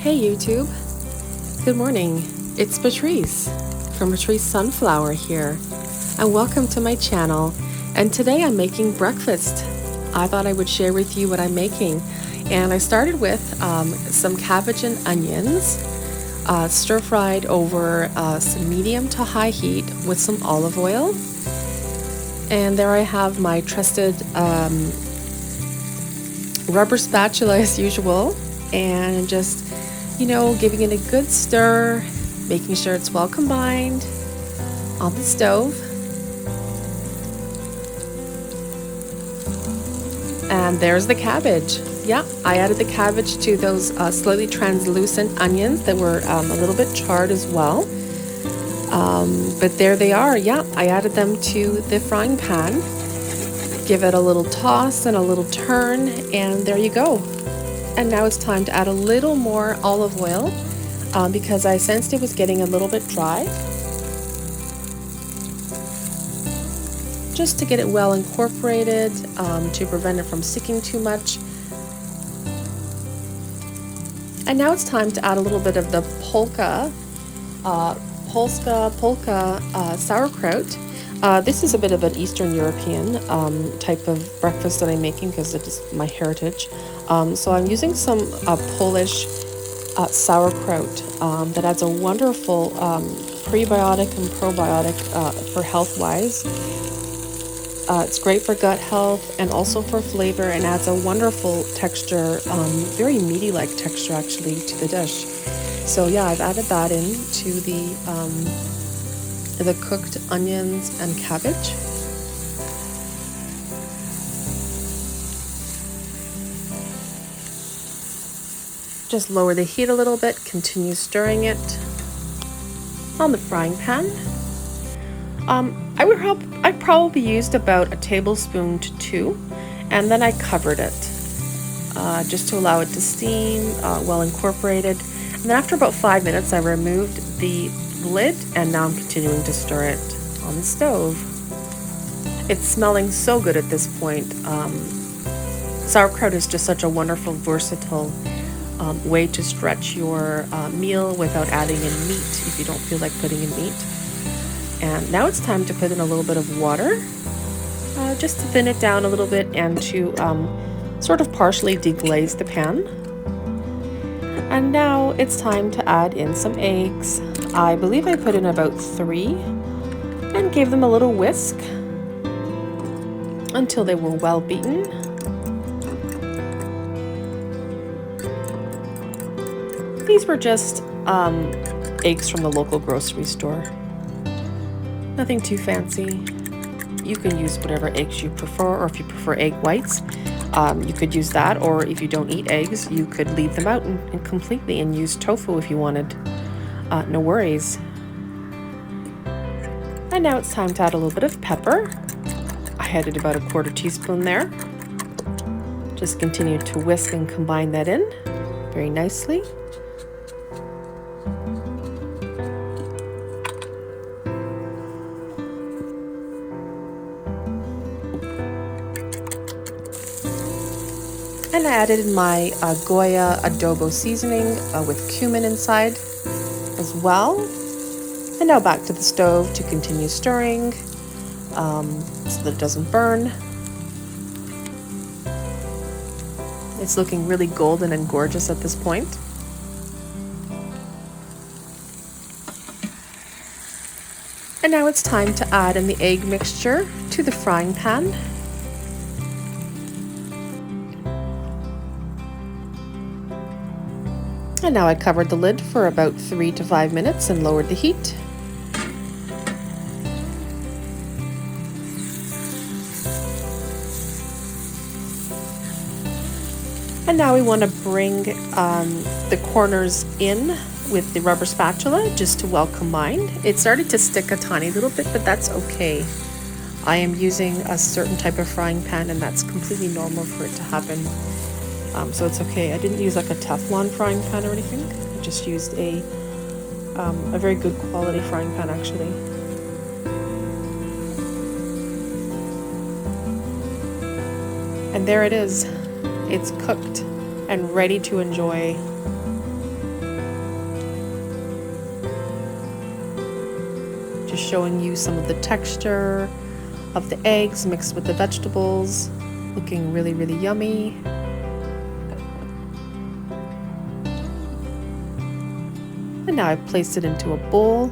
Hey YouTube, good morning. It's Patrice from Patrice Sunflower here, and welcome to my channel. And today I'm making breakfast. I thought I would share with you what I'm making. And I started with some cabbage and onions, stir-fried over some medium to high heat with some olive oil. And there I have my trusted rubber spatula as usual, and just, giving it a good stir, making sure it's well combined on the stove. And there's the cabbage. Yeah, I added the cabbage to those slightly translucent onions that were a little bit charred as well. But there they are. Yeah, I added them to the frying pan. Give it a little toss and a little turn, and there you go. And now it's time to add a little more olive oil because I sensed it was getting a little bit dry. Just to get it well incorporated, to prevent it from sticking too much. And now it's time to add a little bit of the polka sauerkraut. This is a bit of an Eastern European type of breakfast that I'm making because it is my heritage. So I'm using some Polish sauerkraut that adds a wonderful prebiotic and probiotic for health-wise. It's great for gut health and also for flavor, and adds a wonderful texture, very meaty-like texture actually, to the dish. So yeah, I've added that into the cooked onions and cabbage. Just lower the heat a little bit, continue stirring it on the frying pan. I probably used about a tablespoon to 2, and then I covered it just to allow it to steam, well incorporated. And then after about 5 minutes, I removed the lid, and now I'm continuing to stir it on the stove. It's smelling so good at this point. Sauerkraut is just such a wonderful, versatile way to stretch your meal without adding in meat if you don't feel like putting in meat. And now it's time to put in a little bit of water, just to thin it down a little bit and to sort of partially deglaze the pan. And now it's time to add in some eggs. I believe I put in about 3 and gave them a little whisk until they were well beaten. These were just eggs from the local grocery store. Nothing too fancy. You can use whatever eggs you prefer, or if you prefer egg whites, you could use that, or if you don't eat eggs, you could leave them out and completely and use tofu if you wanted. No worries. And now it's time to add a little bit of pepper. I added about a 1/4 teaspoon there. Just continue to whisk and combine that in very nicely. And I added in my Goya adobo seasoning with cumin inside as well. And now back to the stove to continue stirring so that it doesn't burn. It's looking really golden and gorgeous at this point. And now it's time to add in the egg mixture to the frying pan. And now I covered the lid for about 3 to 5 minutes and lowered the heat. And now we want to bring the corners in with the rubber spatula just to well combine. It started to stick a tiny little bit, but that's okay. I am using a certain type of frying pan, and that's completely normal for it to happen. So it's okay. I didn't use like a Teflon frying pan or anything. I just used a very good quality frying pan actually. And there it is. It's cooked and ready to enjoy. just showing you some of the texture of the eggs mixed with the vegetables. Looking really, really yummy. And now I've placed it into a bowl.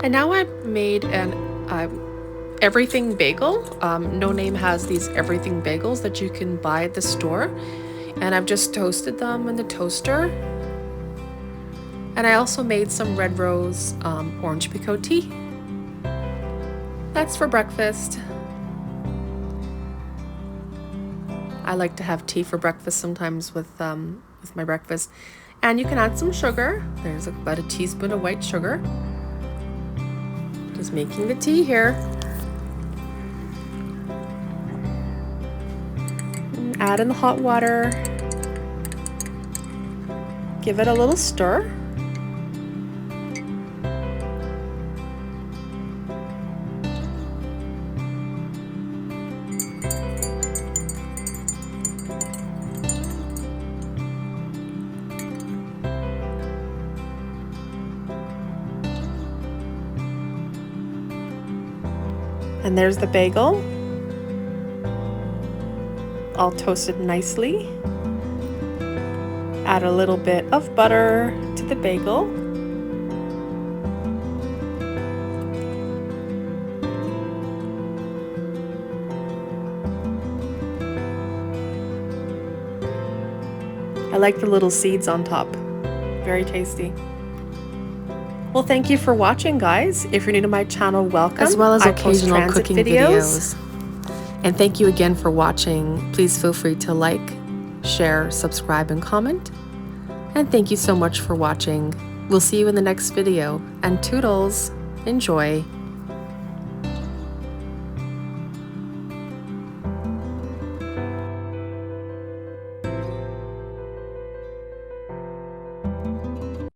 And now I've made an everything bagel. No Name has these everything bagels that you can buy at the store. And I've just toasted them in the toaster. And I also made some Red Rose orange pekoe tea. That's for breakfast. I like to have tea for breakfast sometimes with my breakfast. And you can add some sugar. There's about a teaspoon of white sugar. Just making the tea here. Add in the hot water. Give it a little stir. And there's the bagel, all toasted nicely. Add a little bit of butter to the bagel. I like the little seeds on top. Very tasty. Well, thank you for watching, guys. If you're new to my channel, welcome. As well as I occasional post cooking videos. And thank you again for watching. Please feel free to like, share, subscribe, and comment. And thank you so much for watching. We'll see you in the next video. And toodles, enjoy.